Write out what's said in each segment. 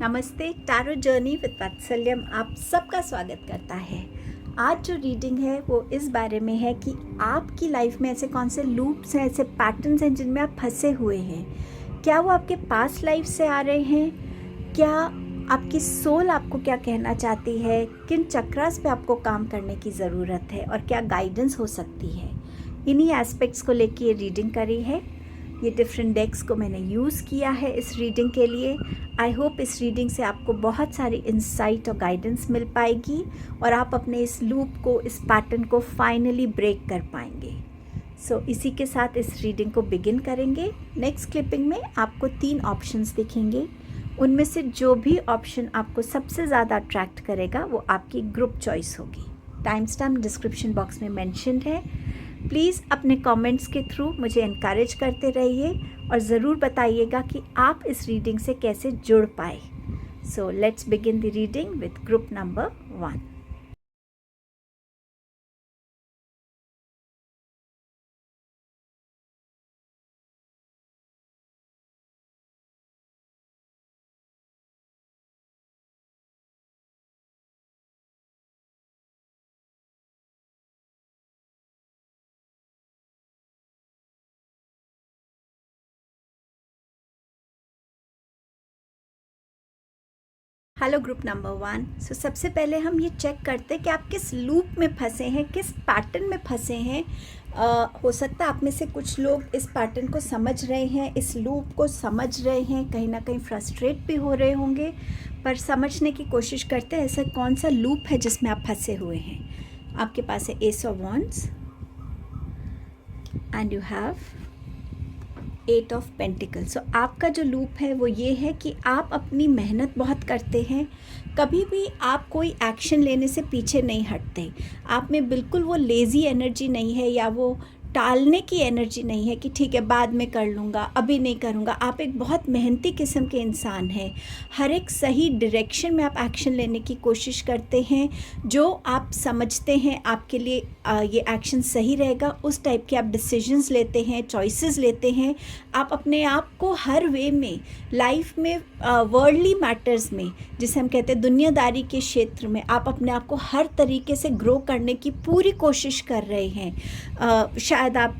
नमस्ते। Tarot journey with वात्सल्यम आप सबका स्वागत करता है। आज जो रीडिंग है वो इस बारे में है कि आपकी लाइफ में ऐसे कौन से लूप्स हैं, ऐसे पैटर्न्स हैं जिनमें आप फंसे हुए हैं। क्या वो आपके पास्ट लाइफ से आ रहे हैं? क्या आपकी सोल आपको क्या कहना चाहती है? किन चक्रास पे आपको काम करने की ज़रूरत है और क्या गाइडेंस हो सकती है? इन्हीं एस्पेक्ट्स को लेके ये रीडिंग करी है। ये डिफरेंट डेक्स को मैंने यूज़ किया है इस रीडिंग के लिए। आई होप इस रीडिंग से आपको बहुत सारी इंसाइट और गाइडेंस मिल पाएगी और आप अपने इस लूप को, इस पैटर्न को फाइनली ब्रेक कर पाएंगे। सो इसी के साथ इस रीडिंग को बिगिन करेंगे। नेक्स्ट क्लिपिंग में आपको 3 ऑप्शंस दिखेंगे। उनमें से जो भी ऑप्शन आपको सबसे ज़्यादा अट्रैक्ट करेगा वो आपकी ग्रुप चॉइस होगी। टाइम स्टैम्प डिस्क्रिप्शन बॉक्स में मेंशन्ड है। प्लीज़ अपने कमेंट्स के थ्रू मुझे इनकरेज करते रहिए और ज़रूर बताइएगा कि आप इस रीडिंग से कैसे जुड़ पाए। So let's begin the reading with group number 1। Hello group number 1। सो सबसे पहले हम ये चेक करते हैं कि आप किस लूप में फंसे हैं, किस पैटर्न में फंसे हैं। हो सकता है आप में से कुछ लोग इस पैटर्न को समझ रहे हैं, इस लूप को समझ रहे हैं, कहीं ना कहीं फ्रस्ट्रेट भी हो रहे होंगे, पर समझने की कोशिश करते हैं ऐसा कौन सा लूप है जिसमें आप फंसे हुए हैं। आपके पास है ace of wands and you have 8 of pentacles. So आपका जो लूप है वो ये है कि आप अपनी मेहनत बहुत करते हैं, कभी भी आप कोई एक्शन लेने से पीछे नहीं हटते। आप में बिल्कुल वो लेज़ी एनर्जी नहीं है या वो टालने की एनर्जी नहीं है कि ठीक है बाद में कर लूँगा, अभी नहीं करूँगा। आप एक बहुत मेहनती किस्म के इंसान हैं। हर एक सही डायरेक्शन में आप एक्शन लेने की कोशिश करते हैं। जो आप समझते हैं आपके लिए ये एक्शन सही रहेगा, उस टाइप के आप डिसीजंस लेते हैं, चॉइसेस लेते हैं। आप अपने आप को हर वे में, लाइफ में, वर्ल्डली मैटर्स में, जिसे हम कहते हैं दुनियादारी के क्षेत्र में, आप अपने आप को हर तरीके से ग्रो करने की पूरी कोशिश कर रहे हैं। शायद आप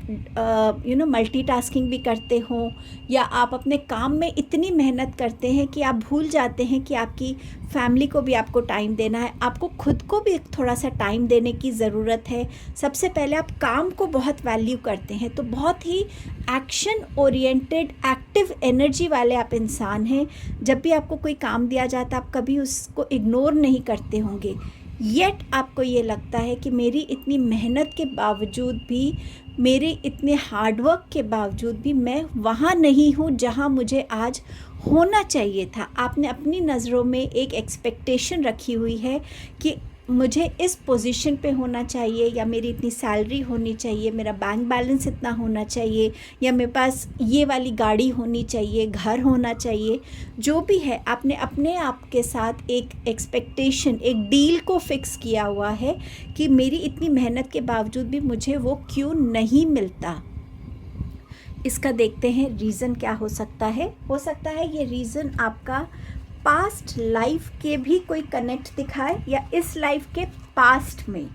मल्टीटास्किंग भी करते हो या आप अपने काम में इतनी मेहनत करते हैं कि आप भूल जाते हैं कि आपकी फैमिली को भी आपको टाइम देना है, आपको खुद को भी थोड़ा सा टाइम देने की ज़रूरत है। सबसे पहले आप काम को बहुत वैल्यू करते हैं, तो बहुत ही एक्शन ओरिएंटेड, एक्टिव एनर्जी वाले आप इंसान हैं। जब भी आपको कोई काम दिया जाता है आप कभी उसको इग्नोर नहीं करते होंगे। येट आपको ये लगता है कि मेरी इतनी मेहनत के बावजूद भी, मेरे इतने हार्डवर्क के बावजूद भी मैं वहाँ नहीं हूँ जहाँ मुझे आज होना चाहिए था। आपने अपनी नज़रों में एक एक्सपेक्टेशन रखी हुई है कि मुझे इस पोजीशन पे होना चाहिए, या मेरी इतनी सैलरी होनी चाहिए, मेरा बैंक बैलेंस इतना होना चाहिए, या मेरे पास ये वाली गाड़ी होनी चाहिए, घर होना चाहिए। जो भी है, आपने अपने आप के साथ एक एक्सपेक्टेशन, एक डील को फिक्स किया हुआ है कि मेरी इतनी मेहनत के बावजूद भी मुझे वो क्यों नहीं मिलता। इसका देखते हैं रीज़न क्या हो सकता है। हो सकता है ये रीज़न आपका पास्ट लाइफ के भी कोई कनेक्ट दिखाए, या इस लाइफ के पास्ट में,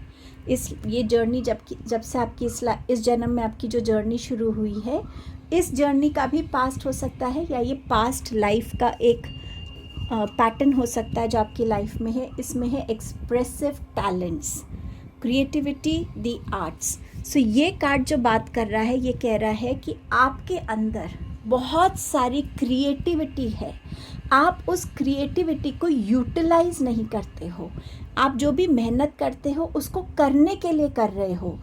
ये जर्नी जब से आपकी इस जन्म में आपकी जो जर्नी शुरू हुई है, इस जर्नी का भी पास्ट हो सकता है, या ये पास्ट लाइफ का एक पैटर्न हो सकता है जो आपकी लाइफ में है। इसमें है expressive talents, creativity, the arts. So ये कार्ड जो बात कर रहा है, ये कह रहा है कि आपके अंदर बहुत सारी क्रिएटिविटी है, आप उस क्रिएटिविटी को यूटिलाइज नहीं करते हो। आप जो भी मेहनत करते हो उसको करने के लिए कर रहे हो।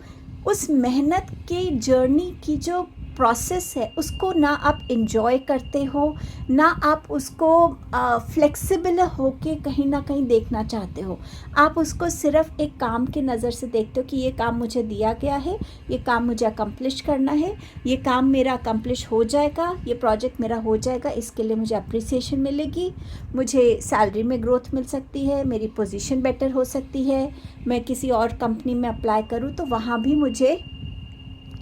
उस मेहनत के जर्नी की जो प्रोसेस है उसको ना आप एंजॉय करते हो, ना आप उसको फ्लेक्सिबल होके कहीं ना कहीं देखना चाहते हो। आप उसको सिर्फ एक काम के नज़र से देखते हो कि ये काम मुझे दिया गया है, ये काम मुझे अकम्प्लिश करना है, ये काम मेरा अकम्प्लिश हो जाएगा, ये प्रोजेक्ट मेरा हो जाएगा, इसके लिए मुझे अप्रिसिएशन मिलेगी, मुझे सैलरी में ग्रोथ मिल सकती है, मेरी पोजीशन बेटर हो सकती है, मैं किसी और कंपनी में अप्लाई करूँ तो वहाँ भी मुझे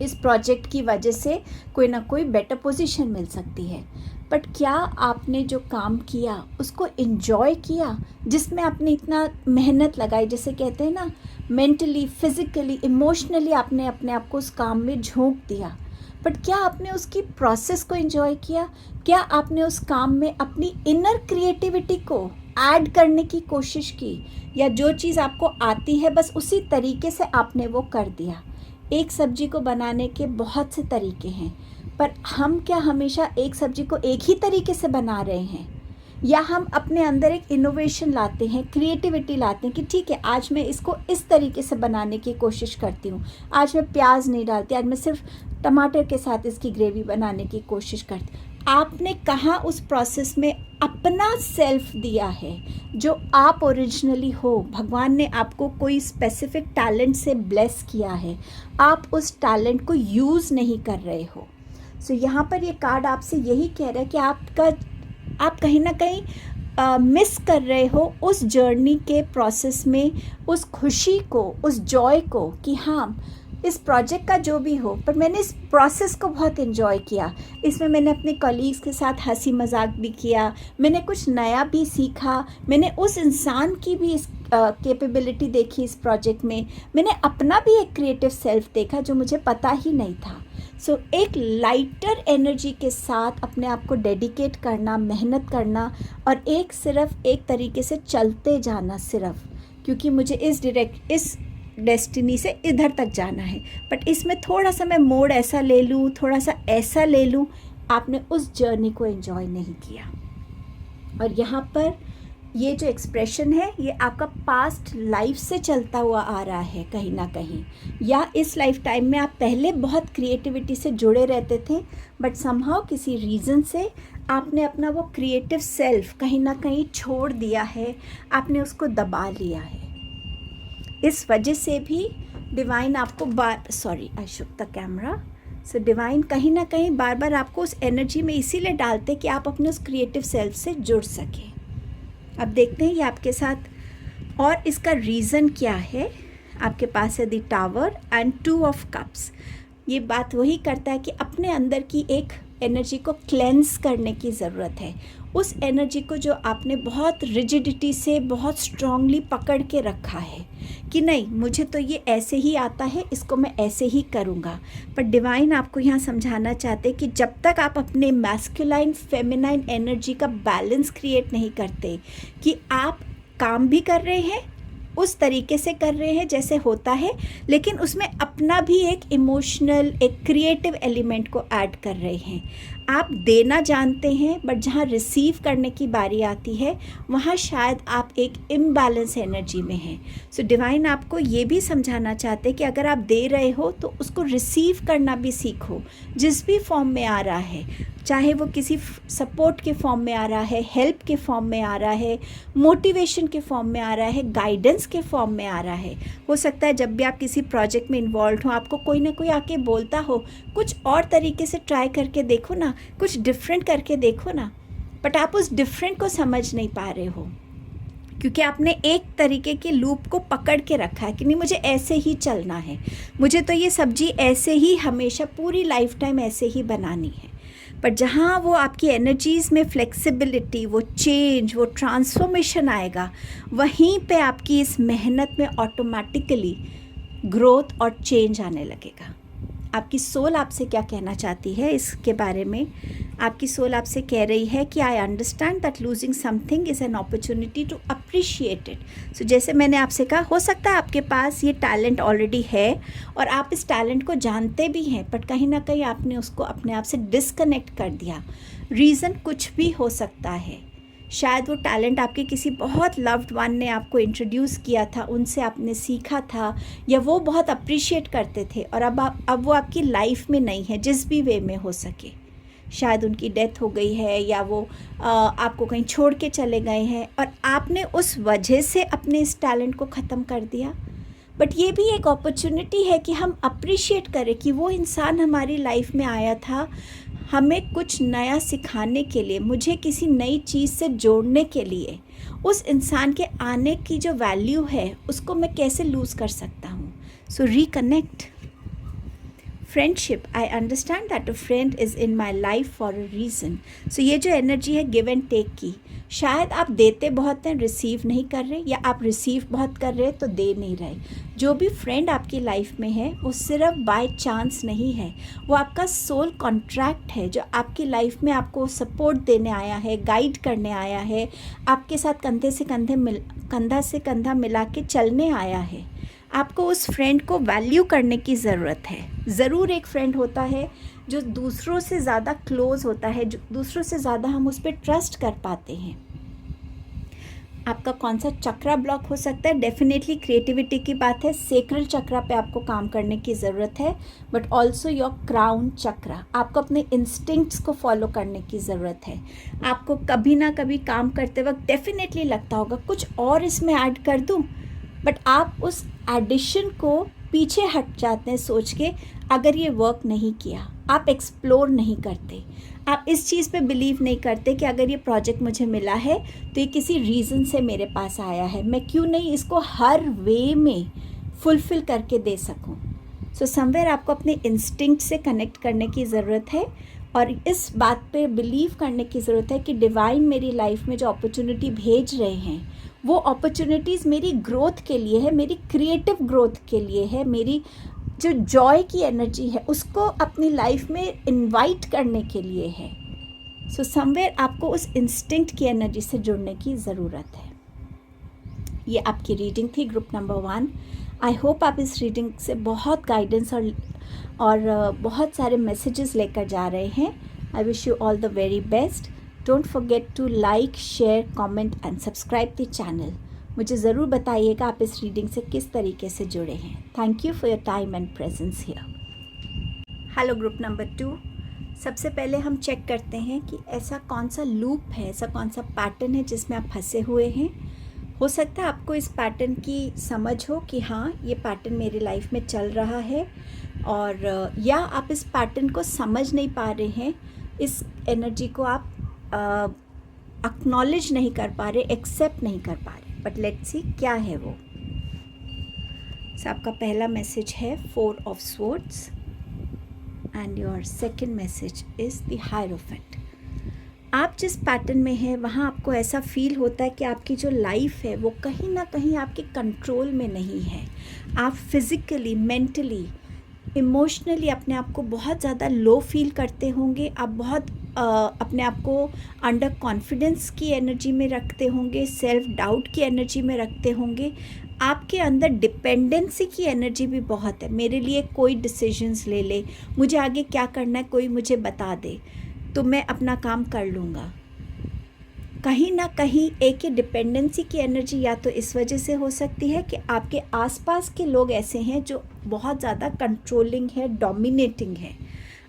इस प्रोजेक्ट की वजह से कोई ना कोई बेटर पोजीशन मिल सकती है। बट क्या आपने जो काम किया उसको एन्जॉय किया, जिसमें आपने इतना मेहनत लगाई, जैसे कहते हैं ना, मेंटली, फिज़िकली, इमोशनली आपने अपने आप को उस काम में झोंक दिया, बट क्या आपने उसकी प्रोसेस को एंजॉय किया? क्या आपने उस काम में अपनी इनर क्रिएटिविटी को ऐड करने की कोशिश की, या जो चीज़ आपको आती है बस उसी तरीके से आपने वो कर दिया? एक सब्जी को बनाने के बहुत से तरीके हैं, पर हम क्या हमेशा एक सब्जी को एक ही तरीके से बना रहे हैं, या हम अपने अंदर एक इनोवेशन लाते हैं, क्रिएटिविटी लाते हैं कि ठीक है, आज मैं इसको इस तरीके से बनाने की कोशिश करती हूँ, आज मैं प्याज नहीं डालती, आज मैं सिर्फ टमाटर के साथ इसकी ग्रेवी बनाने की कोशिश करती। आपने कहाँ उस प्रोसेस में अपना सेल्फ दिया है, जो आप ओरिजिनली हो? भगवान ने आपको कोई स्पेसिफिक टैलेंट से ब्लेस किया है, आप उस टैलेंट को यूज़ नहीं कर रहे हो। सो यहाँ पर ये कार्ड आपसे यही कह रहा है कि आप कहीं ना कहीं मिस कर रहे हो उस जर्नी के प्रोसेस में, उस खुशी को, उस जॉय को, कि हाँ, इस प्रोजेक्ट का जो भी हो, पर मैंने इस प्रोसेस को बहुत एंजॉय किया, इसमें मैंने अपने कलीग्स के साथ हंसी मजाक भी किया, मैंने कुछ नया भी सीखा, मैंने उस इंसान की भी इस कैपेबिलिटी देखी इस प्रोजेक्ट में, मैंने अपना भी एक क्रिएटिव सेल्फ देखा जो मुझे पता ही नहीं था। सो एक लाइटर एनर्जी के साथ अपने आप को डेडिकेट करना, मेहनत करना, और सिर्फ एक तरीके से चलते जाना, सिर्फ क्योंकि मुझे इस डेस्टिनी से इधर तक जाना है, बट इसमें थोड़ा सा मैं मोड़ ऐसा ले लूँ, थोड़ा सा ऐसा ले लूँ। आपने उस जर्नी को एंजॉय नहीं किया। और यहाँ पर ये जो एक्सप्रेशन है, ये आपका पास्ट लाइफ से चलता हुआ आ रहा है कहीं ना कहीं, या इस लाइफ टाइम में आप पहले बहुत क्रिएटिविटी से जुड़े रहते थे, बट समहाउ किसी रीज़न से आपने अपना वो क्रिएटिव सेल्फ कहीं ना कहीं छोड़ दिया है, आपने उसको दबा लिया है। इस वजह से भी डिवाइन आपको I shook the camera. So divine कहीं ना कहीं बार बार आपको उस एनर्जी में इसीलिए डालते कि आप अपने उस क्रिएटिव सेल्फ से जुड़ सकें। अब देखते हैं ये आपके साथ, और इसका रीज़न क्या है। आपके पास है the tower and 2 of cups. ये बात वही करता है कि अपने अंदर की एक एनर्जी को क्लेंस करने की ज़रूरत है। उस एनर्जी को जो आपने बहुत रिजिडिटी से, बहुत स्ट्रांगली पकड़ के रखा है कि नहीं, मुझे तो ये ऐसे ही आता है, इसको मैं ऐसे ही करूँगा। पर डिवाइन आपको यहाँ समझाना चाहते कि जब तक आप अपने मैस्कुलाइन फेमिनाइन एनर्जी का बैलेंस क्रिएट नहीं करते, कि आप काम भी कर रहे हैं, उस तरीके से कर रहे हैं जैसे होता है, लेकिन उसमें अपना भी एक इमोशनल, एक क्रिएटिव एलिमेंट को ऐड कर रहे हैं। आप देना जानते हैं, बट जहाँ रिसीव करने की बारी आती है, वहाँ शायद आप एक इम्बैलेंस एनर्जी में हैं। सो डिवाइन आपको ये भी समझाना चाहते हैं कि अगर आप दे रहे हो तो उसको रिसीव करना भी सीखो, जिस भी फॉर्म में आ रहा है, चाहे वो किसी सपोर्ट के फॉर्म में आ रहा है, हेल्प के फॉर्म में आ रहा है, मोटिवेशन के फॉर्म में आ रहा है, गाइडेंस के फॉर्म में आ रहा है। हो सकता है जब भी आप किसी प्रोजेक्ट में इन्वॉल्व हो, आपको कोई ना कोई आके बोलता हो, कुछ और तरीके से ट्राई करके देखो ना, कुछ डिफरेंट करके देखो ना, बट आप उस डिफरेंट को समझ नहीं पा रहे हो, क्योंकि आपने एक तरीके के लूप को पकड़ के रखा है कि नहीं, मुझे ऐसे ही चलना है, मुझे तो ये सब्जी ऐसे ही हमेशा पूरी लाइफ टाइम ऐसे ही बनानी है। पर जहाँ वो आपकी एनर्जीज़ में फ्लेक्सिबिलिटी, वो चेंज, वो ट्रांसफॉर्मेशन आएगा, वहीं पे आपकी इस मेहनत में ऑटोमेटिकली ग्रोथ और चेंज आने लगेगा। आपकी सोल आपसे क्या कहना चाहती है इसके बारे में? आपकी सोल आपसे कह रही है कि I understand that losing something is an opportunity to appreciate it. So जैसे मैंने आपसे कहा, हो सकता है आपके पास ये टैलेंट ऑलरेडी है और आप इस टैलेंट को जानते भी हैं, बट कहीं ना कहीं आपने उसको अपने आप से डिस्कनेक्ट कर दिया। रीज़न कुछ भी हो सकता है। शायद वो टैलेंट आपके किसी बहुत लव्ड वन ने आपको इंट्रोड्यूस किया था, उनसे आपने सीखा था, या वो बहुत अप्रिशिएट करते थे, और अब वो आपकी लाइफ में नहीं है, जिस भी वे में हो सके। शायद उनकी डेथ हो गई है, या वो आपको कहीं छोड़ के चले गए हैं, और आपने उस वजह से अपने इस टैलेंट को ख़त्म कर दिया। बट ये भी एक अपॉर्चुनिटी है कि हम अप्रिशिएट करें कि वो इंसान हमारी लाइफ में आया था हमें कुछ नया सिखाने के लिए, मुझे किसी नई चीज़ से जोड़ने के लिए। उस इंसान के आने की जो वैल्यू है, उसको मैं कैसे लूज़ कर सकता हूँ? So reconnect, friendship, I understand that a friend is in my life for a reason. So ये जो एनर्जी है गिव एंड टेक की, शायद आप देते बहुत हैं, रिसीव नहीं कर रहे, या आप रिसीव बहुत कर रहे तो दे नहीं रहे. जो भी फ्रेंड आपकी लाइफ में है वो सिर्फ बाय चांस नहीं है, वो आपका सोल कॉन्ट्रैक्ट है, जो आपकी लाइफ में आपको सपोर्ट देने आया है, गाइड करने आया है, आपके साथ कंधा से कंधा मिला के चलने आया है. आपको उस फ्रेंड को वैल्यू करने की ज़रूरत है. ज़रूर एक फ्रेंड होता है जो दूसरों से ज़्यादा क्लोज़ होता है, जो दूसरों से ज़्यादा हम उस पर ट्रस्ट कर पाते हैं. आपका कौन सा चक्रा ब्लॉक हो सकता है? डेफिनेटली क्रिएटिविटी की बात है. सेक्रल चक्रा पे आपको काम करने की ज़रूरत है, बट ऑल्सो योर क्राउन चक्रा. आपको अपने इंस्टिंक्ट्स को फॉलो करने की ज़रूरत है. आपको कभी ना कभी काम करते वक्त डेफिनेटली लगता होगा कुछ और इसमें ऐड कर दूँ, बट आप उस एडिशन को पीछे हट जाते हैं सोच के, अगर ये वर्क नहीं किया. आप एक्सप्लोर नहीं करते, आप इस चीज़ पे बिलीव नहीं करते कि अगर ये प्रोजेक्ट मुझे मिला है तो ये किसी रीज़न से मेरे पास आया है, मैं क्यों नहीं इसको हर वे में फुलफ़िल करके दे सकूं. सो समवेयर आपको अपने इंस्टिंक्ट से कनेक्ट करने की ज़रूरत है, और इस बात पे बिलीव करने की ज़रूरत है कि डिवाइन मेरी लाइफ में जो अपॉर्चुनिटी भेज रहे हैं वो अपॉर्चुनिटीज़ मेरी ग्रोथ के लिए है, मेरी क्रिएटिव ग्रोथ के लिए है, मेरी जो जॉय की एनर्जी है उसको अपनी लाइफ में इनवाइट करने के लिए है. सो समवेयर आपको उस इंस्टिंक्ट की एनर्जी से जुड़ने की ज़रूरत है. ये आपकी रीडिंग थी ग्रुप नंबर 1. आई होप आप इस रीडिंग से बहुत गाइडेंस और बहुत सारे मैसेजेस लेकर जा रहे हैं. I wish you all the very best. Don't forget to like, share, comment and subscribe the channel. मुझे ज़रूर बताइएगा आप इस रीडिंग से किस तरीके से जुड़े हैं. Thank you for your time and presence here. Hello group number 2. सबसे पहले हम चेक करते हैं कि ऐसा कौन सा लूप है, ऐसा कौन सा पैटर्न है जिसमें आप फंसे हुए हैं. हो सकता है आपको इस पैटर्न की समझ हो कि हाँ ये पैटर्न मेरी लाइफ में चल रहा है, और या आप इस पैटर्न को समझ नहीं पा रहे हैं, इस एनर्जी को आप एक्नॉलेज नहीं कर पा रहे, एक्सेप्ट नहीं कर पा रहे. बट लेट्स सी क्या है वो. आपका पहला मैसेज है 4 of swords and your second message is the hierophant. आप जिस पैटर्न में हैं वहाँ आपको ऐसा फील होता है कि आपकी जो लाइफ है वो कहीं ना कहीं आपके कंट्रोल में नहीं है. आप फिज़िकली, मेंटली, इमोशनली अपने आप को बहुत ज़्यादा लो फील करते होंगे. आप बहुत अपने आप को अंडर कॉन्फिडेंस की एनर्जी में रखते होंगे, सेल्फ डाउट की एनर्जी में रखते होंगे. आपके अंदर डिपेंडेंसी की एनर्जी भी बहुत है. मेरे लिए कोई डिसीजंस ले ले, मुझे आगे क्या करना है कोई मुझे बता दे तो मैं अपना काम कर लूँगा. कहीं ना कहीं एक ये डिपेंडेंसी की एनर्जी या तो इस वजह से हो सकती है कि आपके आसपास के लोग ऐसे हैं जो बहुत ज़्यादा कंट्रोलिंग है, डोमिनेटिंग है.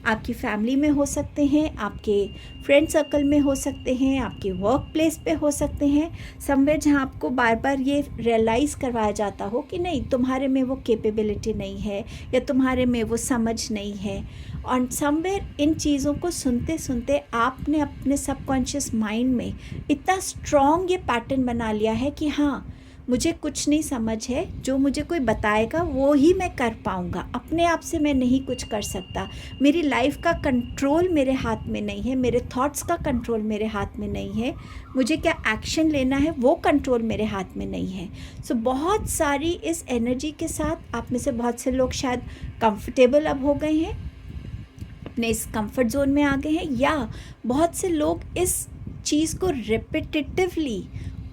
आपकी फैमिली में हो सकते हैं, आपके फ्रेंड सर्कल में हो सकते हैं, आपके वर्क प्लेस पे हो सकते हैं, समवेयर जहाँ आपको बार बार ये रियलाइज़ करवाया जाता हो कि नहीं तुम्हारे में वो कैपेबिलिटी नहीं है या तुम्हारे में वो समझ नहीं है. और समवेयर इन चीज़ों को सुनते सुनते आपने अपने सबकॉन्शियस माइंड में इतना स्ट्रॉन्ग ये पैटर्न बना लिया है कि हाँ मुझे कुछ नहीं समझ है, जो मुझे कोई बताएगा वो ही मैं कर पाऊँगा, अपने आप से मैं नहीं कुछ कर सकता, मेरी लाइफ का कंट्रोल मेरे हाथ में नहीं है, मेरे थॉट्स का कंट्रोल मेरे हाथ में नहीं है, मुझे क्या एक्शन लेना है वो कंट्रोल मेरे हाथ में नहीं है. सो बहुत सारी इस एनर्जी के साथ आप में से बहुत से लोग शायद कंफर्टेबल अब हो गए हैं, अपने इस कंफर्ट जोन में आ गए हैं, या बहुत से लोग इस चीज़ को रिपीटेटिवली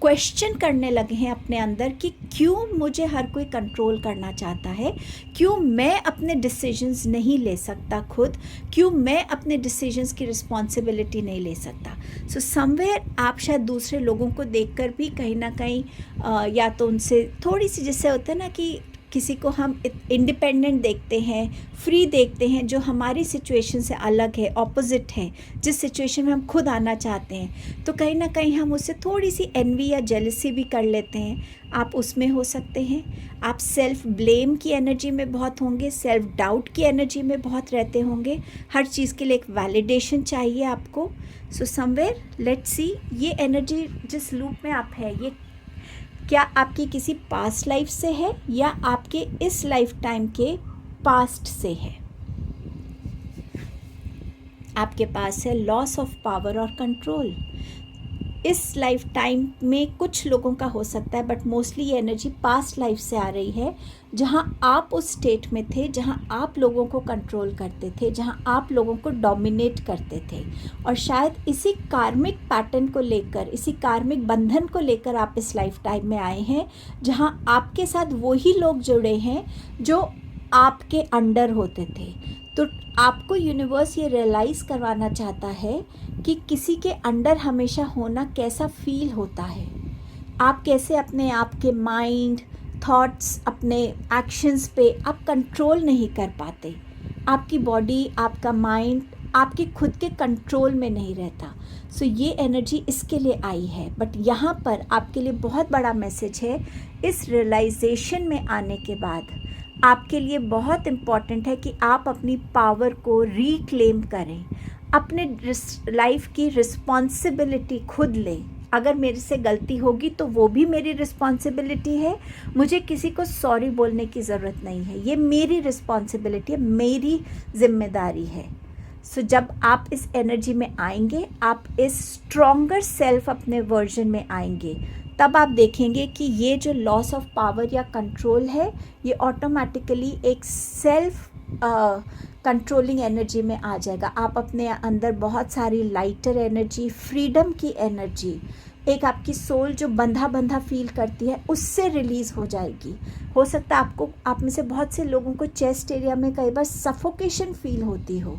क्वेश्चन करने लगे हैं अपने अंदर कि क्यों मुझे हर कोई कंट्रोल करना चाहता है, क्यों मैं अपने डिसीजंस नहीं ले सकता खुद, क्यों मैं अपने डिसीजंस की रिस्पॉन्सिबिलिटी नहीं ले सकता. सो समवेयर आप शायद दूसरे लोगों को देखकर भी कहीं ना कहीं या तो उनसे थोड़ी सी, जैसे होता है ना कि किसी को हम इंडिपेंडेंट देखते हैं, फ्री देखते हैं, जो हमारी सिचुएशन से अलग है, ऑपोजिट है, जिस सिचुएशन में हम खुद आना चाहते हैं, तो कहीं ना कहीं हम उससे थोड़ी सी एनवी या जेलसी भी कर लेते हैं. आप उसमें हो सकते हैं. आप सेल्फ ब्लेम की एनर्जी में बहुत होंगे, सेल्फ डाउट की एनर्जी में बहुत रहते होंगे. हर चीज़ के लिए एक वैलिडेशन चाहिए आपको. सो समवेयर लेट्स सी ये एनर्जी जिस लूप में आप है ये क्या आपकी किसी पास्ट लाइफ से है या आपके इस लाइफ टाइम के पास्ट से है. आपके पास है लॉस ऑफ पावर और कंट्रोल। इस लाइफ टाइम में कुछ लोगों का हो सकता है, बट मोस्टली ये एनर्जी पास्ट लाइफ से आ रही है, जहां आप उस स्टेट में थे जहां आप लोगों को कंट्रोल करते थे, जहां आप लोगों को डोमिनेट करते थे। और शायद इसी कार्मिक पैटर्न को लेकर, इसी कार्मिक बंधन को लेकर आप इस लाइफ टाइम में आए हैं, जहां आपके साथ वही लोग जुड़े हैं जो आपके अंडर होते थे। तो आपको यूनिवर्स ये रियलाइज़ करवाना चाहता है कि किसी के अंडर हमेशा होना कैसा फील होता है। आप कैसे अपने आप के माइंड, थॉट्स, अपने एक्शंस पे आप कंट्रोल नहीं कर पाते। आपकी बॉडी, आपका माइंड आपके खुद के कंट्रोल में नहीं रहता। सो ये एनर्जी इसके लिए आई है। बट यहाँ पर आपके लिए बहुत बड़ा मैसेज है। इस रियलाइजेशन में आने के बाद आपके लिए बहुत इम्पॉर्टेंट है कि आप अपनी पावर को रिक्लेम करें, अपने लाइफ की रिस्पॉन्सिबिलिटी खुद लें। अगर मेरे से गलती होगी तो वो भी मेरी रिस्पॉन्सिबिलिटी है, मुझे किसी को सॉरी बोलने की ज़रूरत नहीं है, ये मेरी रिस्पॉन्सिबिलिटी है, मेरी जिम्मेदारी है। सो जब आप इस एनर्जी में आएंगे, आप इस स्ट्रॉन्गर सेल्फ अपने वर्जन में आएंगे, तब आप देखेंगे कि ये जो लॉस ऑफ पावर या कंट्रोल है, ये ऑटोमेटिकली एक सेल्फ कंट्रोलिंग एनर्जी में आ जाएगा। आप अपने अंदर बहुत सारी लाइटर एनर्जी, फ्रीडम की एनर्जी, एक आपकी सोल जो बंधा बंधा फील करती है, उससे रिलीज़ हो जाएगी। हो सकता है आप में से बहुत से लोगों को चेस्ट एरिया में कई बार सफोकेशन फील होती हो।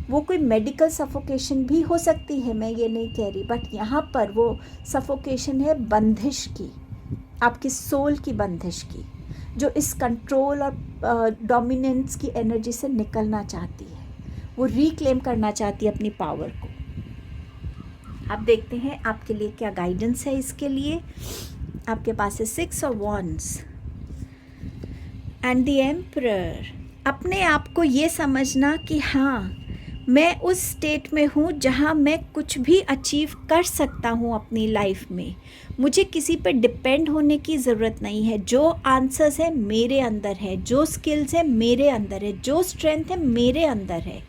वो कोई मेडिकल सफोकेशन भी हो सकती है, मैं ये नहीं कह रही, बट यहाँ पर वो सफोकेशन है बंदिश की, आपकी सोल की बंदिश की, जो इस कंट्रोल और डोमिनेंस की एनर्जी से निकलना चाहती है। वो रिक्लेम करना चाहती है अपनी पावर को। आप देखते हैं आपके लिए क्या गाइडेंस है इसके लिए। आपके पास है 6 of wands and the emperor. अपने आप को ये समझना कि हाँ, मैं उस स्टेट में हूँ जहाँ मैं कुछ भी अचीव कर सकता हूँ अपनी लाइफ में। मुझे किसी पर डिपेंड होने की ज़रूरत नहीं है। जो आंसर्स है मेरे अंदर है, जो स्किल्स है मेरे अंदर है, जो स्ट्रेंथ है मेरे अंदर है।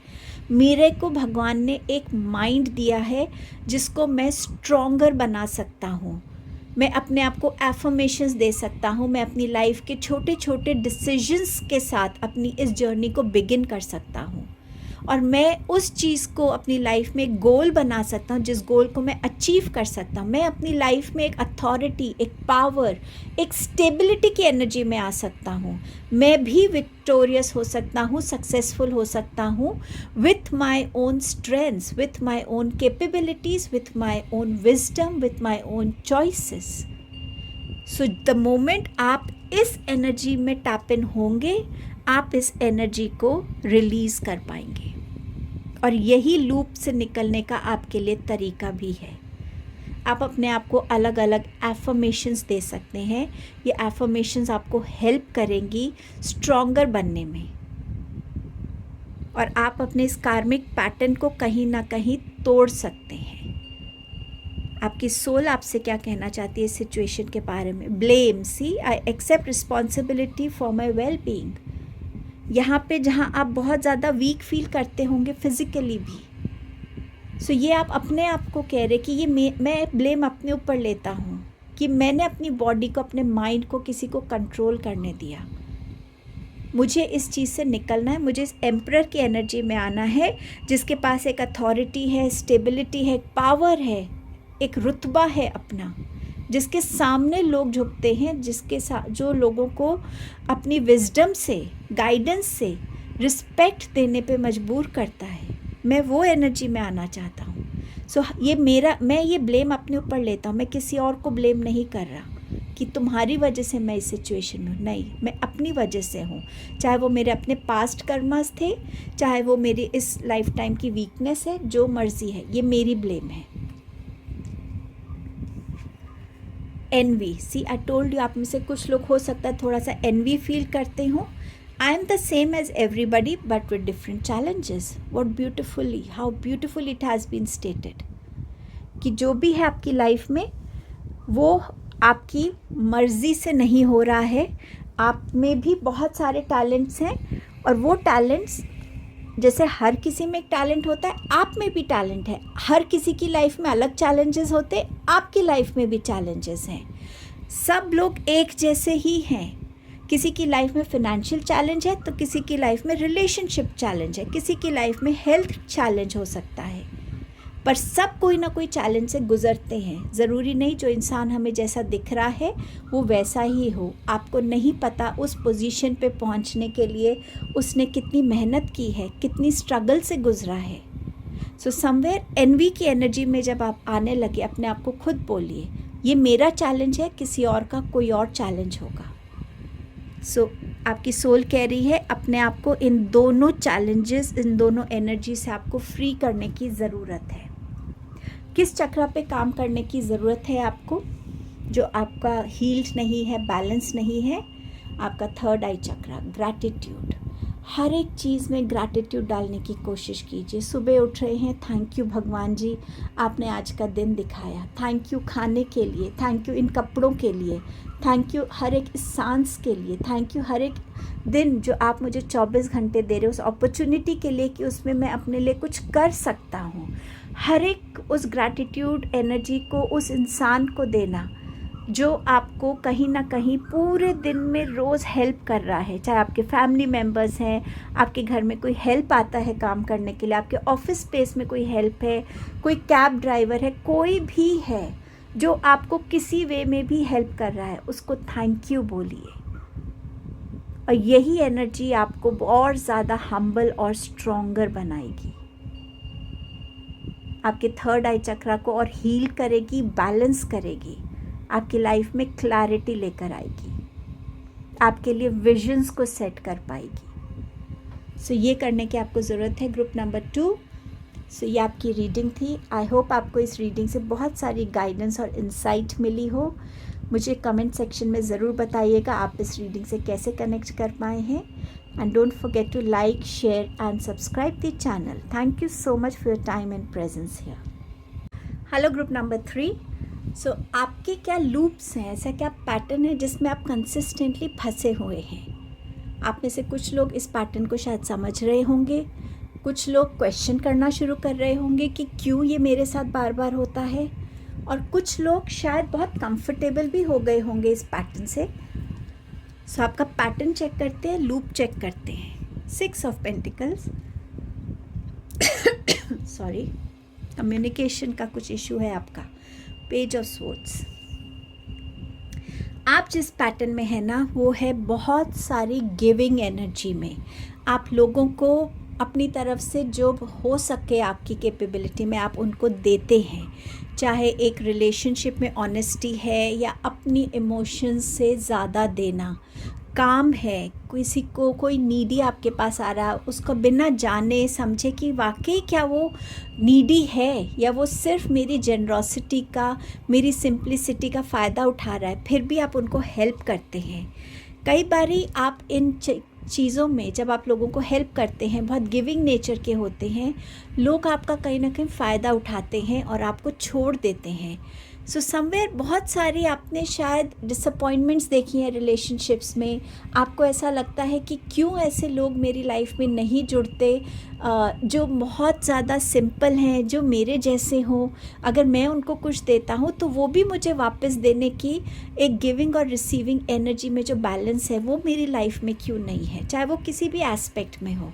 मेरे को भगवान ने एक माइंड दिया है जिसको मैं स्ट्रॉन्गर बना सकता हूँ। मैं अपने आप को एफर्मेशंस दे सकता हूँ। मैं अपनी लाइफ के छोटे छोटे डिसीजंस के साथ अपनी इस जर्नी को बिगिन कर सकता हूँ, और मैं उस चीज़ को अपनी लाइफ में एक गोल बना सकता हूँ, जिस गोल को मैं अचीव कर सकता हूँ। मैं अपनी लाइफ में एक अथॉरिटी, एक पावर, एक स्टेबिलिटी की एनर्जी में आ सकता हूँ। मैं भी विक्टोरियस हो सकता हूँ, सक्सेसफुल हो सकता हूँ, with my own strengths, with my own capabilities, with my own wisdom, with my own choices. So the moment आप इस एनर्जी में टैप इन होंगे, आप इस एनर्जी को रिलीज़ कर पाएंगे। और यही लूप से निकलने का आपके लिए तरीका भी है। आप अपने आप को अलग अलग एफर्मेशंस दे सकते हैं। ये एफर्मेशंस आपको हेल्प करेंगी स्ट्रॉन्गर बनने में, और आप अपने इस कार्मिक पैटर्न को कहीं ना कहीं तोड़ सकते हैं। आपकी सोल आपसे क्या कहना चाहती है इस सिचुएशन के बारे में? Blame, see I accept responsibility for my well being. यहाँ पे जहाँ आप बहुत ज़्यादा वीक फील करते होंगे फिज़िकली भी, सो ये आप अपने आप को कह रहे कि ये मैं ब्लेम अपने ऊपर लेता हूँ कि मैंने अपनी बॉडी को, अपने माइंड को किसी को कंट्रोल करने दिया। मुझे इस चीज़ से निकलना है, मुझे इस एम्परर की एनर्जी में आना है, जिसके पास एक अथॉरिटी है, स्टेबिलिटी है, पावर है, एक रुतबा है अपना, जिसके सामने लोग झुकते हैं, जिसके साथ जो लोगों को अपनी विजडम से, गाइडेंस से रिस्पेक्ट देने पे मजबूर करता है। मैं वो एनर्जी में आना चाहता हूँ। सो मैं ये ब्लेम अपने ऊपर लेता हूँ। मैं किसी और को ब्लेम नहीं कर रहा कि तुम्हारी वजह से मैं इस सिचुएशन में हूँ। नहीं, मैं अपनी वजह से हूँ। चाहे वो मेरे अपने पास्ट कर्मास थे, चाहे वो मेरी इस लाइफ टाइम की वीकनेस है, जो मर्जी है, ये मेरी ब्लेम है। Envy, see I told you, आप में से कुछ लोग हो सकता है थोड़ा सा एनवी फील करते हो। I am the same as everybody but with different challenges. What beautifully, how beautiful it has been stated कि जो भी है आपकी लाइफ में वो आपकी मर्ज़ी से नहीं हो रहा है। आप में भी बहुत सारे टैलेंट्स हैं, और वो टैलेंट्स जैसे हर किसी में एक टैलेंट होता है, आप में भी टैलेंट है। हर किसी की लाइफ में अलग चैलेंजेस होते, आपकी लाइफ में भी चैलेंजेस हैं। सब लोग एक जैसे ही हैं। किसी की लाइफ में फिनेंशियल चैलेंज है तो किसी की लाइफ में रिलेशनशिप चैलेंज है, किसी की लाइफ में हेल्थ चैलेंज हो सकता है, पर सब कोई ना कोई चैलेंज से गुजरते हैं। ज़रूरी नहीं जो इंसान हमें जैसा दिख रहा है वो वैसा ही हो। आपको नहीं पता उस पोजीशन पे पहुंचने के लिए उसने कितनी मेहनत की है, कितनी स्ट्रगल से गुजरा है। सो समवेयर एनवी की एनर्जी में जब आप आने लगे, अपने आप को खुद बोलिए ये मेरा चैलेंज है, किसी और का कोई और चैलेंज होगा। सो आपकी सोल कह रही है अपने आप को इन दोनों चैलेंजेस, इन दोनों एनर्जी से आपको फ्री करने की ज़रूरत है। किस चक्र पे काम करने की ज़रूरत है आपको, जो आपका हील्ड नहीं है, बैलेंस नहीं है? आपका थर्ड आई चक्र, ग्रैटिट्यूड। हर एक चीज़ में ग्रैटिट्यूड डालने की कोशिश कीजिए। सुबह उठ रहे हैं, थैंक यू भगवान जी, आपने आज का दिन दिखाया। थैंक यू खाने के लिए, थैंक यू इन कपड़ों के लिए, थैंक यू हर एक सांस के लिए, थैंक यू हर एक दिन जो आप मुझे 24 घंटे दे रहे हो, उस अपॉर्चुनिटी के लिए कि उसमें मैं अपने लिए कुछ कर सकता हूँ। हर एक उस ग्रैटिट्यूड एनर्जी को उस इंसान को देना जो आपको कहीं ना कहीं पूरे दिन में रोज़ हेल्प कर रहा है। चाहे आपके फैमिली मेम्बर्स हैं, आपके घर में कोई हेल्प आता है काम करने के लिए, आपके ऑफिस स्पेस में कोई हेल्प है, कोई कैब ड्राइवर है, कोई भी है जो आपको किसी वे में भी हेल्प कर रहा है, उसको थैंक यू बोलिए। और यही एनर्जी आपको और ज़्यादा हम्बल और स्ट्रॉन्गर बनाएगी, आपके थर्ड आई चक्र को और हील करेगी, बैलेंस करेगी, आपकी लाइफ में क्लैरिटी लेकर आएगी, आपके लिए विजन्स को सेट कर पाएगी। सो ये करने की आपको ज़रूरत है। Group number 2। सो ये आपकी रीडिंग थी। आई होप आपको इस रीडिंग से बहुत सारी गाइडेंस और इंसाइट मिली हो। मुझे कमेंट सेक्शन में ज़रूर बताइएगा आप इस रीडिंग से कैसे कनेक्ट कर पाए हैं। And don't forget to like, share and subscribe the channel. Thank you so much for your time and presence here. Hello group number 3। So आपके क्या लूप्स हैं, ऐसा क्या पैटर्न है जिसमें आप कंसिस्टेंटली फंसे हुए हैं? आप में से कुछ लोग इस पैटर्न को शायद समझ रहे होंगे, कुछ लोग क्वेश्चन करना शुरू कर रहे होंगे कि क्यों ये मेरे साथ बार बार होता है, और कुछ लोग शायद बहुत कंफर्टेबल भी हो गए होंगे इस पैटर्न से। सो आपका पैटर्न चेक करते हैं, लूप चेक करते हैं। 6 ऑफ पेंटिकल्स, सॉरी, कम्युनिकेशन का कुछ इशू है आपका। Page of swords. आप जिस पैटर्न में है ना, वो है बहुत सारी गिविंग एनर्जी में। आप लोगों को अपनी तरफ से जो हो सके आपकी कैपेबिलिटी में आप उनको देते हैं। चाहे एक रिलेशनशिप में ऑनेस्टी है या अपनी इमोशंस से ज़्यादा देना, काम है, किसी को कोई नीडी आपके पास आ रहा है, उसको बिना जाने समझे कि वाकई क्या वो नीडी है या वो सिर्फ मेरी जेनरॉसिटी का, मेरी सिंप्लिसिटी का फ़ायदा उठा रहा है, फिर भी आप उनको हेल्प करते हैं। कई बारी आप इन चीज़ों में जब आप लोगों को हेल्प करते हैं, बहुत गिविंग नेचर के होते हैं, लोग आपका कहीं ना कहीं फ़ायदा उठाते हैं और आपको छोड़ देते हैं। सो समवेयर बहुत सारी आपने शायद डिसअपॉइंटमेंट्स देखी हैं रिलेशनशिप्स में। आपको ऐसा लगता है कि क्यों ऐसे लोग मेरी लाइफ में नहीं जुड़ते जो बहुत ज़्यादा सिंपल हैं, जो मेरे जैसे हों। अगर मैं उनको कुछ देता हूँ तो वो भी मुझे वापस देने की एक गिविंग और रिसीविंग एनर्जी में जो बैलेंस है वो मेरी लाइफ में क्यों नहीं है, चाहे वो किसी भी एस्पेक्ट में हो।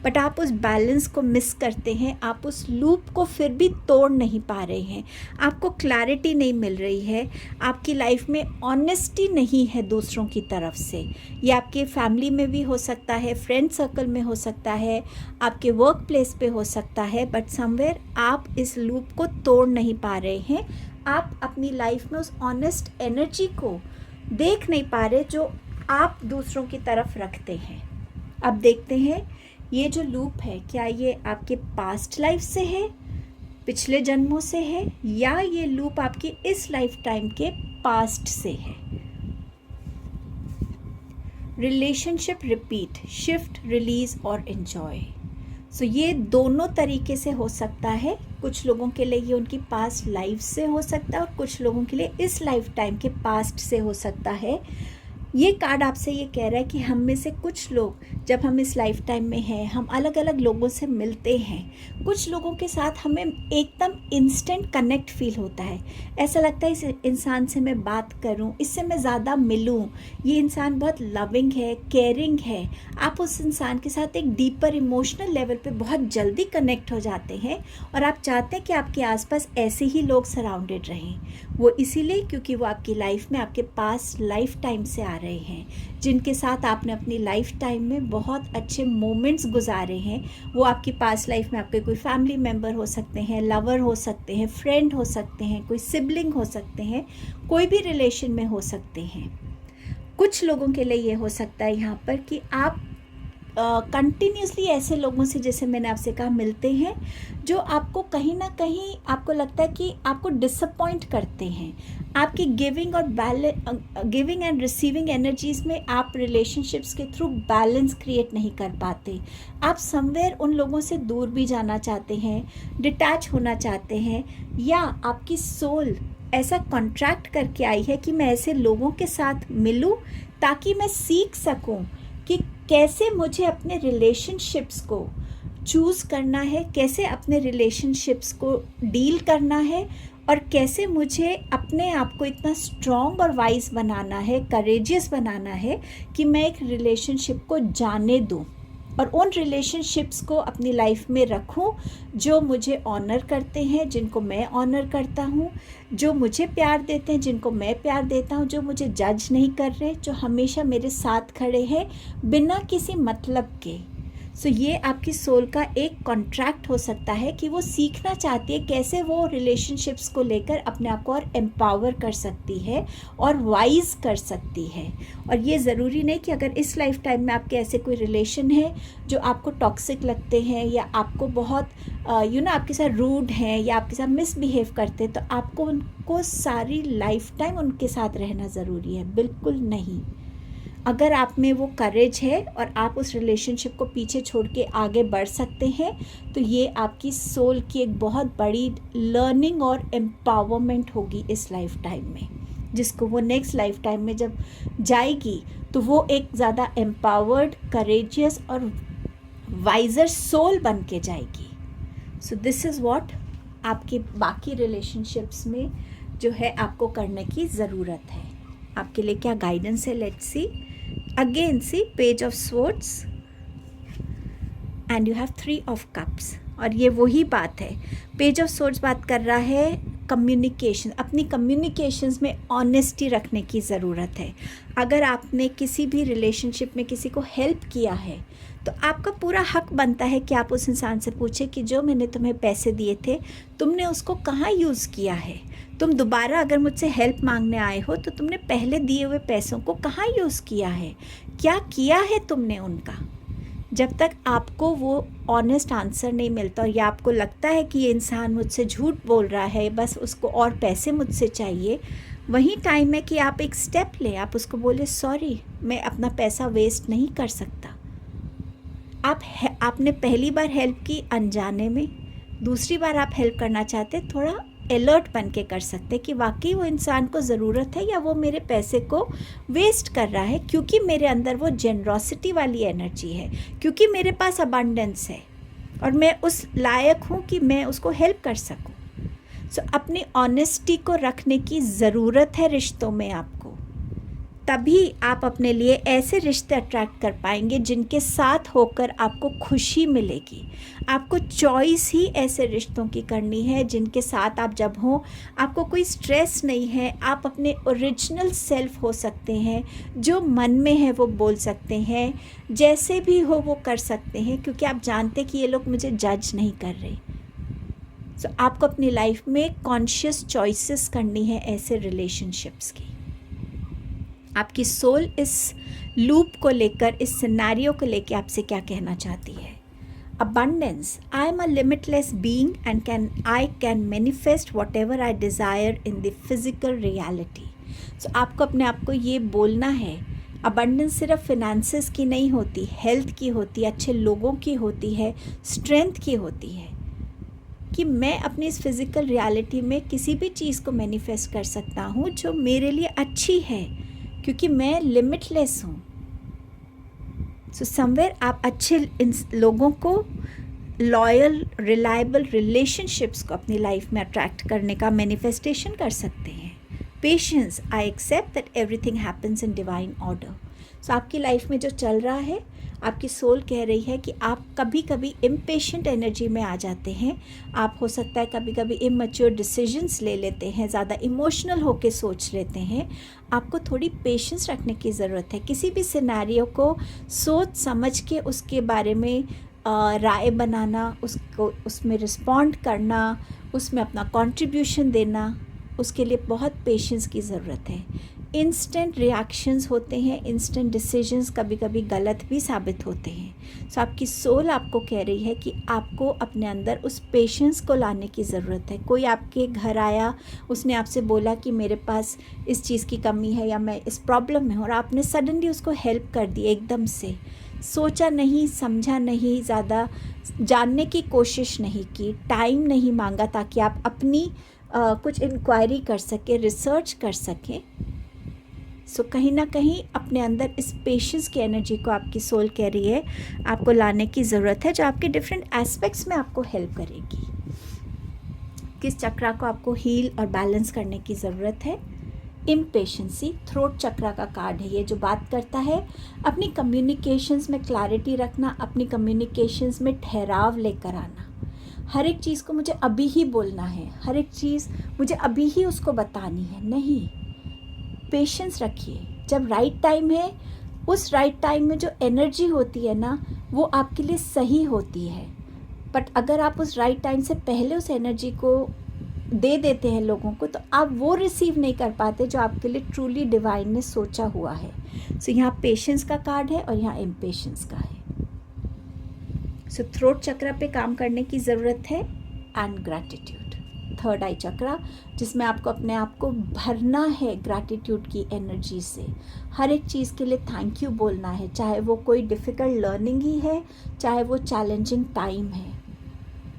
बट आप उस बैलेंस को मिस करते हैं, आप उस लूप को फिर भी तोड़ नहीं पा रहे हैं, आपको क्लैरिटी नहीं मिल रही है, आपकी लाइफ में ऑनेस्टी नहीं है दूसरों की तरफ से। ये आपके फैमिली में भी हो सकता है, फ्रेंड सर्कल में हो सकता है, आपके वर्क प्लेस पे हो सकता है, बट समवेयर आप इस लूप को तोड़ नहीं पा रहे हैं। आप अपनी लाइफ में उस ऑनेस्ट एनर्जी को देख नहीं पा रहे जो आप दूसरों की तरफ रखते हैं। अब देखते हैं ये जो लूप है, क्या ये आपके पास्ट लाइफ से है, पिछले जन्मों से है, या ये लूप आपकी इस लाइफ टाइम के पास्ट से है। रिलेशनशिप रिपीट, शिफ्ट, रिलीज और एंजॉय। सो ये दोनों तरीके से हो सकता है। कुछ लोगों के लिए ये उनकी पास्ट लाइफ से हो सकता है और कुछ लोगों के लिए इस लाइफ टाइम के पास्ट से हो सकता है। ये कार्ड आपसे ये कह रहा है कि हम में से कुछ लोग जब हम इस लाइफ टाइम में हैं, हम अलग अलग लोगों से मिलते हैं। कुछ लोगों के साथ हमें एकदम इंस्टेंट कनेक्ट फील होता है। ऐसा लगता है इस इंसान से मैं बात करूं, इससे मैं ज़्यादा मिलूं, ये इंसान बहुत लविंग है, केयरिंग है। आप उस इंसान के साथ एक डीपर इमोशनल लेवल पे बहुत जल्दी कनेक्ट हो जाते हैं और आप चाहते हैं कि आपके आसपास ऐसे ही लोग सराउंडेड रहें। वो इसीलिए क्योंकि वो आपकी लाइफ में आपके पास लाइफ टाइम से आ रहे हैं, जिनके साथ आपने अपनी लाइफ टाइम में बहुत अच्छे मोमेंट्स गुजारे हैं। वो आपकी पास लाइफ में आपके कोई फैमिली मेम्बर हो सकते हैं, लवर हो सकते हैं, फ्रेंड हो सकते हैं, कोई सिबलिंग हो सकते हैं, कोई भी रिलेशन में हो सकते हैं। कुछ लोगों के लिए ये हो सकता है यहाँ पर कि आप कंटिन्यूसली ऐसे लोगों से, जैसे मैंने आपसे कहा, मिलते हैं जो आपको कहीं ना कहीं आपको लगता है कि आपको डिसअपॉइंट करते हैं। आपकी गिविंग एंड रिसीविंग एनर्जीज़ में आप रिलेशनशिप्स के थ्रू बैलेंस क्रिएट नहीं कर पाते। आप समवेयर उन लोगों से दूर भी जाना चाहते हैं, डिटैच होना चाहते हैं, या आपकी सोल ऐसा कॉन्ट्रैक्ट करके आई है कि मैं ऐसे लोगों के साथ मिलूं ताकि मैं सीख सकूं कि कैसे मुझे अपने रिलेशनशिप्स को चूज़ करना है, कैसे अपने रिलेशनशिप्स को डील करना है, और कैसे मुझे अपने आप को इतना स्ट्रॉन्ग और वाइज बनाना है, करेजियस बनाना है कि मैं एक रिलेशनशिप को जाने दूं और उन रिलेशनशिप्स को अपनी लाइफ में रखूं जो मुझे ऑनर करते हैं, जिनको मैं ऑनर करता हूं, जो मुझे प्यार देते हैं, जिनको मैं प्यार देता हूं, जो मुझे जज नहीं कर रहे, जो हमेशा मेरे साथ खड़े हैं बिना किसी मतलब के। सो ये आपकी सोल का एक कॉन्ट्रैक्ट हो सकता है कि वो सीखना चाहती है कैसे वो रिलेशनशिप्स को लेकर अपने आप को और एम्पावर कर सकती है और वाइज कर सकती है। और ये ज़रूरी नहीं कि अगर इस लाइफ टाइम में आपके ऐसे कोई रिलेशन है जो आपको टॉक्सिक लगते हैं या आपको बहुत आपके साथ रूड हैं या आपके साथ मिसबिहेव करते हैं, तो आपको उनको सारी लाइफ टाइम उनके साथ रहना ज़रूरी है। बिल्कुल नहीं। अगर आप में वो करेज है और आप उस रिलेशनशिप को पीछे छोड़ के आगे बढ़ सकते हैं, तो ये आपकी सोल की एक बहुत बड़ी लर्निंग और एम्पावरमेंट होगी इस लाइफ टाइम में, जिसको वो नेक्स्ट लाइफ टाइम में जब जाएगी तो वो एक ज़्यादा एम्पावर्ड, करेजियस और वाइजर सोल बन के जाएगी। सो दिस इज़ व्हाट आपके बाकी रिलेशनशिप्स में जो है आपको करने की ज़रूरत है। आपके लिए क्या गाइडेंस है, let's see. Again see page of swords and you have 3 of cups. और ये वही बात है, पेज ऑफ स्वॉर्ड्स बात कर रहा है कम्युनिकेशन। अपनी कम्युनिकेशंस में ऑनेस्टी रखने की ज़रूरत है। अगर आपने किसी भी रिलेशनशिप में किसी को हेल्प किया है तो आपका पूरा हक बनता है कि आप उस इंसान से पूछें कि जो मैंने तुम्हें पैसे दिए थे तुमने उसको कहाँ यूज़ किया है। तुम दोबारा अगर मुझसे हेल्प मांगने आए हो तो तुमने पहले दिए हुए पैसों को कहाँ यूज़ किया है, क्या किया है तुमने उनका। जब तक आपको वो ऑनेस्ट आंसर नहीं मिलता और या आपको लगता है कि ये इंसान मुझसे झूठ बोल रहा है, बस उसको और पैसे मुझसे चाहिए, वही टाइम है कि आप एक स्टेप लें। आप उसको बोले सॉरी, मैं अपना पैसा वेस्ट नहीं कर सकता। आपने पहली बार हेल्प की अनजाने में, दूसरी बार आप हेल्प करना चाहते, थोड़ा अलर्ट बन के कर सकते कि वाकई वो इंसान को ज़रूरत है या वो मेरे पैसे को वेस्ट कर रहा है, क्योंकि मेरे अंदर वो जेनरॉसिटी वाली एनर्जी है, क्योंकि मेरे पास अबंडेंस है और मैं उस लायक हूँ कि मैं उसको हेल्प कर सकूँ। सो अपनी ऑनेस्टी को रखने की ज़रूरत है रिश्तों में आपको, तभी आप अपने लिए ऐसे रिश्ते अट्रैक्ट कर पाएंगे जिनके साथ होकर आपको खुशी मिलेगी। आपको चॉइस ही ऐसे रिश्तों की करनी है जिनके साथ आप जब हों आपको कोई स्ट्रेस नहीं है, आप अपने ओरिजिनल सेल्फ हो सकते हैं, जो मन में है वो बोल सकते हैं, जैसे भी हो वो कर सकते हैं, क्योंकि आप जानते कि ये लोग मुझे जज नहीं कर रहे। सो आपको अपनी लाइफ में कॉन्शियस चॉइसेस करनी है ऐसे रिलेशनशिप्स की। आपकी सोल इस लूप को लेकर, इस सिनेरियो को लेकर आपसे क्या कहना चाहती है। Abundance, I am a limitless being and I can manifest whatever I desire in the physical reality. So आपको अपने आप को ये बोलना है, अबंडेंस सिर्फ फिनेंसेस की नहीं होती, हेल्थ की होती है, अच्छे लोगों की होती है, स्ट्रेंथ की होती है, कि मैं अपनी इस फिज़िकल रियलिटी में किसी भी चीज़ को मैनिफेस्ट कर सकता हूँ जो मेरे लिए अच्छी है, क्योंकि मैं लिमिटलेस हूँ। सो समवेयर आप अच्छे लोगों को, लॉयल रिलायबल रिलेशनशिप्स को अपनी लाइफ में अट्रैक्ट करने का मैनिफेस्टेशन कर सकते हैं। Patience, I accept that everything happens in divine order. So आपकी लाइफ में जो चल रहा है, आपकी सोल कह रही है कि आप कभी कभी इम्पेशेंट एनर्जी में आ जाते हैं। आप हो सकता है कभी कभी इमैच्योर डिसीजंस ले लेते हैं, ज़्यादा इमोशनल होके सोच लेते हैं। आपको थोड़ी पेशेंस रखने की ज़रूरत है। किसी भी सिनेरियो को सोच समझ के उसके बारे में राय बनाना, उसको उसमें रिस्पॉन्ड करना, उसमें अपना कंट्रीब्यूशन देना, उसके लिए बहुत पेशेंस की ज़रूरत है। इंस्टेंट रिएक्शंस होते हैं, इंस्टेंट डिसीजंस कभी कभी गलत भी साबित होते हैं। सो आपकी सोल आपको कह रही है कि आपको अपने अंदर उस पेशेंस को लाने की ज़रूरत है। कोई आपके घर आया, उसने आपसे बोला कि मेरे पास इस चीज़ की कमी है या मैं इस प्रॉब्लम में हूँ, और आपने सडनली उसको हेल्प कर दी एकदम से, सोचा नहीं, समझा नहीं, ज़्यादा जानने की कोशिश नहीं की, टाइम नहीं मांगा ताकि आप अपनी कुछ इंक्वायरी कर सकें, रिसर्च कर सकें। सो कहीं ना कहीं अपने अंदर इस पेशेंस की एनर्जी को आपकी सोल कह रही है आपको लाने की ज़रूरत है, जो आपके डिफरेंट एस्पेक्ट्स में आपको हेल्प करेगी। किस चक्रा को आपको हील और बैलेंस करने की ज़रूरत है? इम्पेशेंसी, थ्रोट चक्रा का कार्ड है ये, जो बात करता है अपनी कम्युनिकेशंस में क्लैरिटी रखना, अपनी कम्युनिकेशंस में ठहराव लेकर आना। हर एक चीज़ को मुझे अभी ही बोलना है, हर एक चीज़ मुझे अभी ही उसको बतानी है, नहीं। पेशेंस रखिए। जब राइट टाइम है, उस राइट टाइम में जो एनर्जी होती है ना, वो आपके लिए सही होती है। बट अगर आप उस राइट टाइम से पहले उस एनर्जी को दे देते हैं लोगों को, तो आप वो रिसीव नहीं कर पाते जो आपके लिए ट्रूली डिवाइन ने सोचा हुआ है। सो यहाँ पेशेंस का कार्ड है और यहाँ इम्पेशेंस का है। सो थ्रोट चक्र पे काम करने की ज़रूरत है, एंड ग्रैटिट्यूड, थर्ड आई चक्रा, जिसमें आपको अपने आप को भरना है ग्रैटिट्यूड की एनर्जी से। हर एक चीज़ के लिए थैंक यू बोलना है, चाहे वो कोई डिफ़िकल्ट लर्निंग ही है, चाहे वो चैलेंजिंग टाइम है।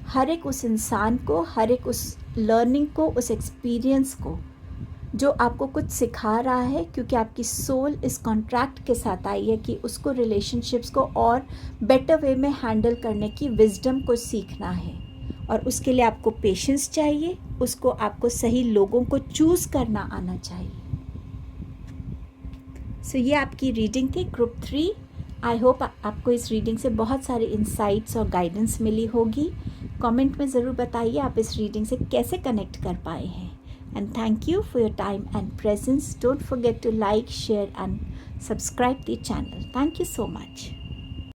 हर एक उस इंसान को, हर एक उस लर्निंग को, उस एक्सपीरियंस को जो आपको कुछ सिखा रहा है, क्योंकि आपकी सोल इस कॉन्ट्रैक्ट के साथ आई है कि उसको रिलेशनशिप्स को और बेटर वे में हैंडल करने की विजडम को सीखना है, और उसके लिए आपको पेशेंस चाहिए, उसको आपको सही लोगों को चूज़ करना आना चाहिए। सो ये आपकी रीडिंग थी ग्रुप 3। आई होप आपको इस रीडिंग से बहुत सारे इंसाइट्स और गाइडेंस मिली होगी। कमेंट में ज़रूर बताइए आप इस रीडिंग से कैसे कनेक्ट कर पाए हैं। And thank you for your time and presence. Don't forget to like, share and subscribe the channel. Thank you so much.